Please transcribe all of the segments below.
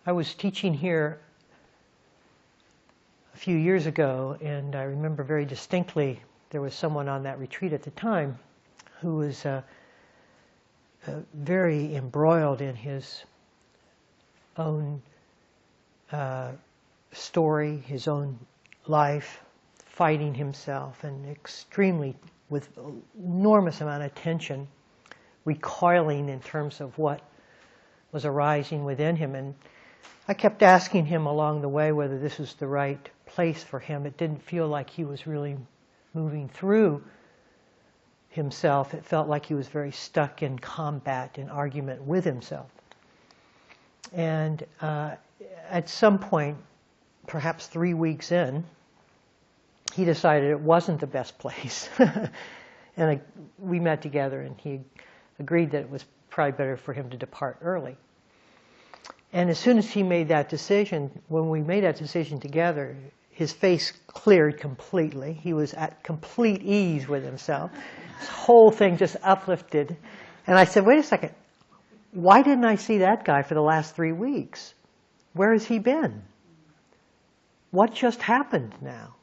I was teaching here a few years ago, and I remember very distinctly there was someone on that retreat at the time who was very embroiled in his own story, his own life, fighting himself, and extremely, with enormous amount of tension, recoiling in terms of what was arising within him. And I kept asking him along the way whether this was the right place for him. It didn't feel like he was really moving through himself. It felt like he was very stuck in combat, in argument with himself. And at some point, perhaps 3 weeks in, he decided it wasn't the best place. And we met together, and he agreed that it was probably better for him to depart early. And as soon as he made that decision, when we made that decision together, his face cleared completely. He was at complete ease with himself. This whole thing just uplifted. And I said, wait a second, why didn't I see that guy for the last 3 weeks? Where has he been? What just happened now?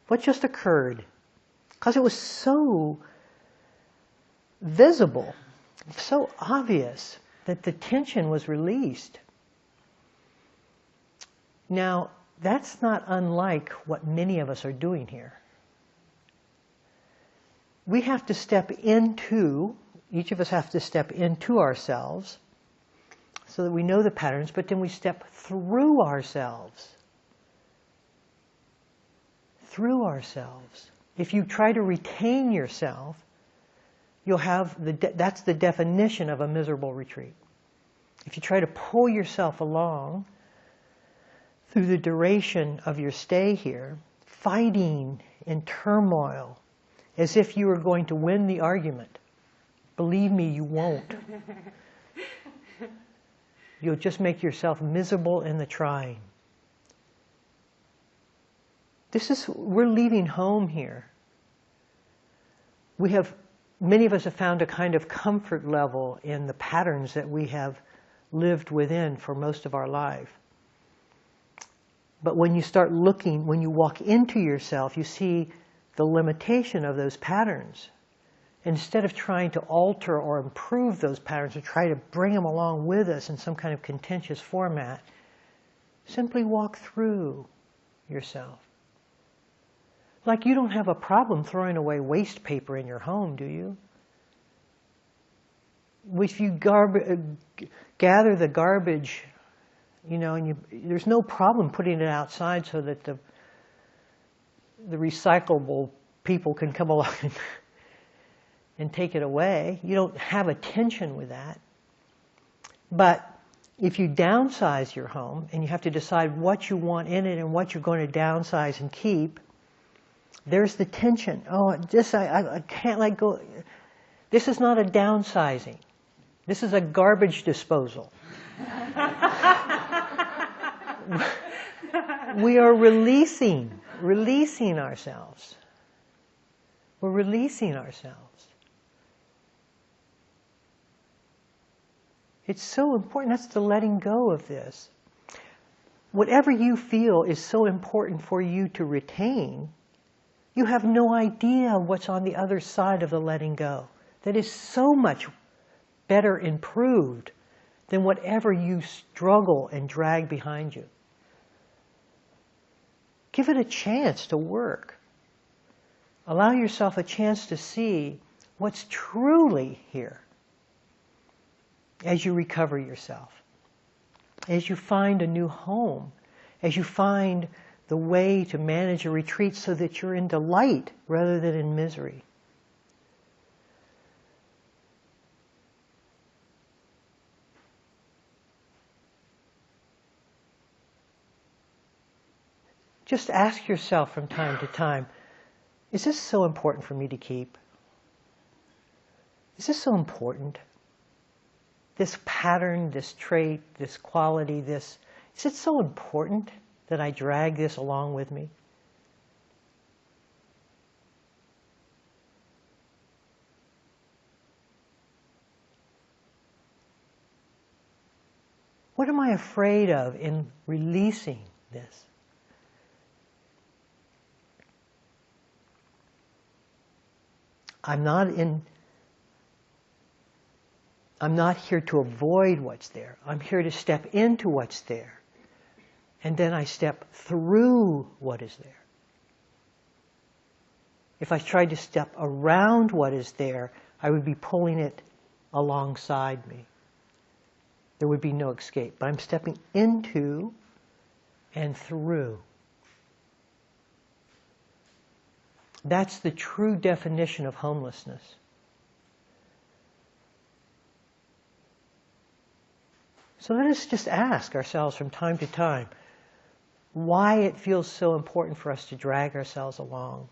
What just occurred? Because it was so visible, so obvious that the tension was released. Now, that's not unlike what many of us are doing here. We have to step into, each of us have to step into ourselves so that we know the patterns, but then we step through ourselves. Through ourselves. If you try to retain yourself, you'll have that's the definition of a miserable retreat. If you try to pull yourself along through the duration of your stay here, fighting in turmoil, as if you were going to win the argument, believe me, you won't. You'll just make yourself miserable in the trying. We're leaving home here. Many of us have found a kind of comfort level in the patterns that we have lived within for most of our life. But when you start looking, when you walk into yourself, you see the limitation of those patterns. Instead of trying to alter or improve those patterns or try to bring them along with us in some kind of contentious format, simply walk through yourself. Like you don't have a problem throwing away waste paper in your home, do you? If you gather the garbage, and there's no problem putting it outside so that the recyclable people can come along and take it away. You don't have a tension with that. But if you downsize your home and you have to decide what you want in it and what you're going to downsize and keep, there's the tension. Oh, I can't let go. This is not a downsizing. This is a garbage disposal. We are releasing ourselves. We're releasing ourselves. It's so important. That's the letting go of this. Whatever you feel is so important for you to retain, you have no idea what's on the other side of the letting go. That is so much better improved than whatever you struggle and drag behind you. Give it a chance to work. Allow yourself a chance to see what's truly here as you recover yourself, as you find a new home, as you find the way to manage a retreat so that you're in delight rather than in misery. Just ask yourself from time to time, is this so important for me to keep? Is this so important? This pattern, this trait, this quality, is it so important that I drag this along with me? What am I afraid of in releasing this? I'm not here to avoid what's there. I'm here to step into what's there. And then I step through what is there. If I tried to step around what is there, I would be pulling it alongside me. There would be no escape. But I'm stepping into and through. That's the true definition of homelessness. So let us just ask ourselves from time to time why it feels so important for us to drag ourselves along.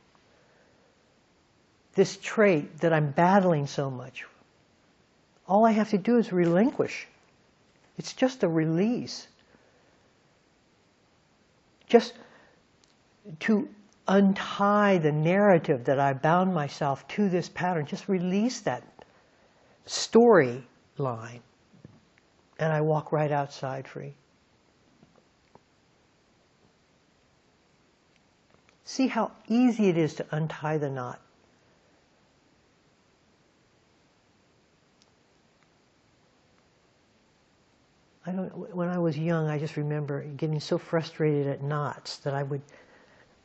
This trait that I'm battling so much, all I have to do is relinquish. It's just a release. Just to untie the narrative that I bound myself to this pattern, just release that storyline, and I walk right outside free. See how easy it is to untie the knot. When I was young, I just remember getting so frustrated at knots that I would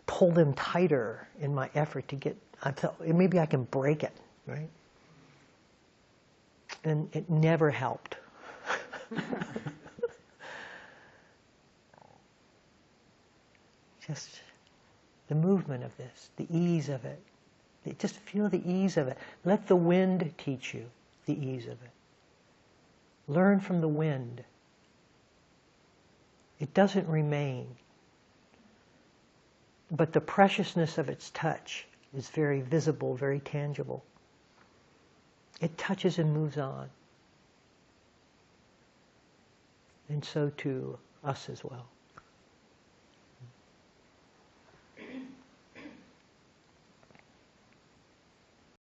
pull them tighter in my effort to get, I thought maybe I can break it, right? And it never helped. Just the movement of this, the ease of it. Just feel the ease of it. Let the wind teach you the ease of it. Learn from the wind. It doesn't remain. But the preciousness of its touch is very visible, very tangible. It touches and moves on. And so too, us as well.